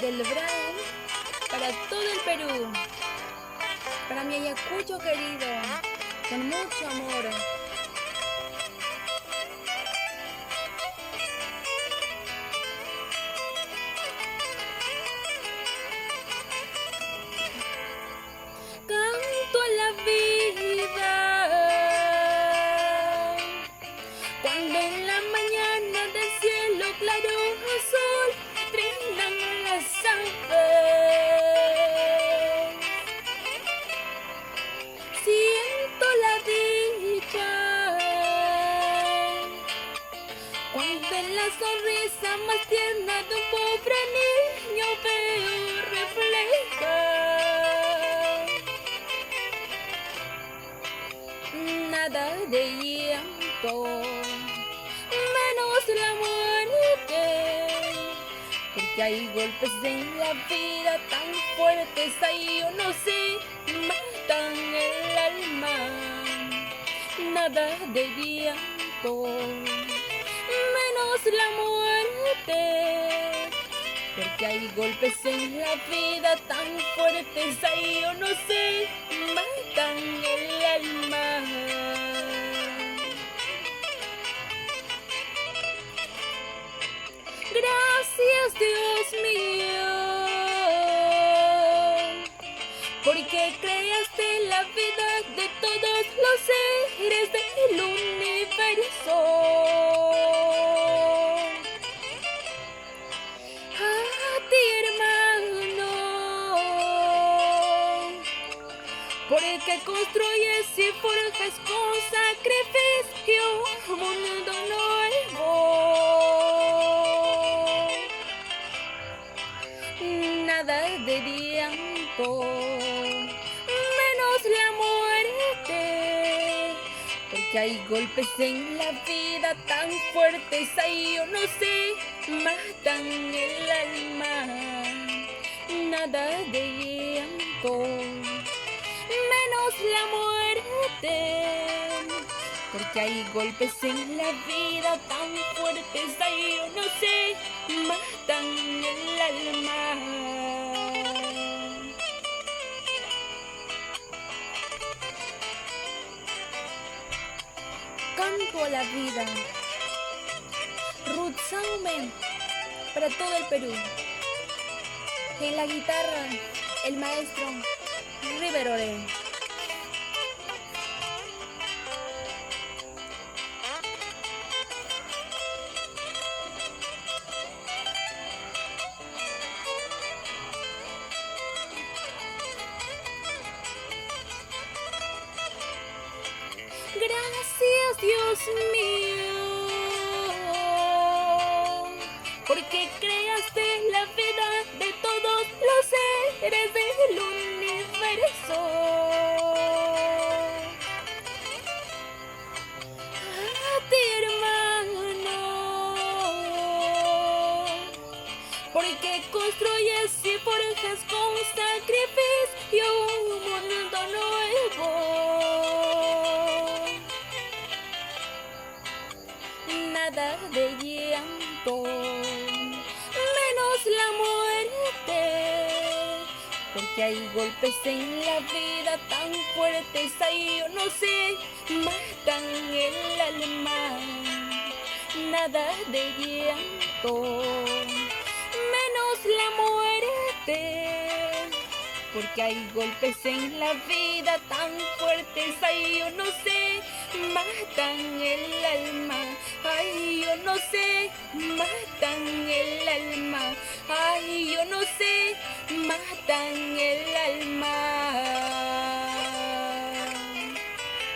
del VRAE para todo el Perú, para mi Ayacucho querido, con mucho amor. Canto a la vida cuando en la mañana del cielo claro azul trinan las aves. Siento la dicha cuando en la sonrisa más tierna de un pobre niño veo reflejar. Nada de llanto, menos la muerte, porque hay golpes en la vida tan fuertes, ahí yo no sé, matan el alma. Nada de llanto, menos la muerte, porque hay golpes en la vida tan fuertes, ahí yo no sé, matan el alma. Gracias Dios mío, porque creaste la vida de todos los seres del universo. A ti hermano, porque construyes y forjas con sacrificio un mundo nuevo. Nada de llanto, menos la muerte, porque hay golpes en la vida tan fuertes, ahí yo no sé, matan el alma. Nada de llanto, menos la muerte, porque hay golpes en la vida tan fuertes, ahí yo no sé, matan el alma. Canto a la vida. Ruth Saume para todo el Perú. En la guitarra, el maestro Ruth Oré. Gracias Dios mío, porque creaste la vida de todos los seres del universo. A ti hermano, porque construyes y forjas con sacrificio un mundo nuevo. Nada de llanto, menos la muerte, porque hay golpes en la vida tan fuertes, ahí yo no sé, matan el alma. Nada de llanto, menos la muerte, porque hay golpes en la vida tan fuertes, ahí yo no sé, matan el alma. Ay, yo no sé, matan el alma. Ay, yo no sé, matan el alma.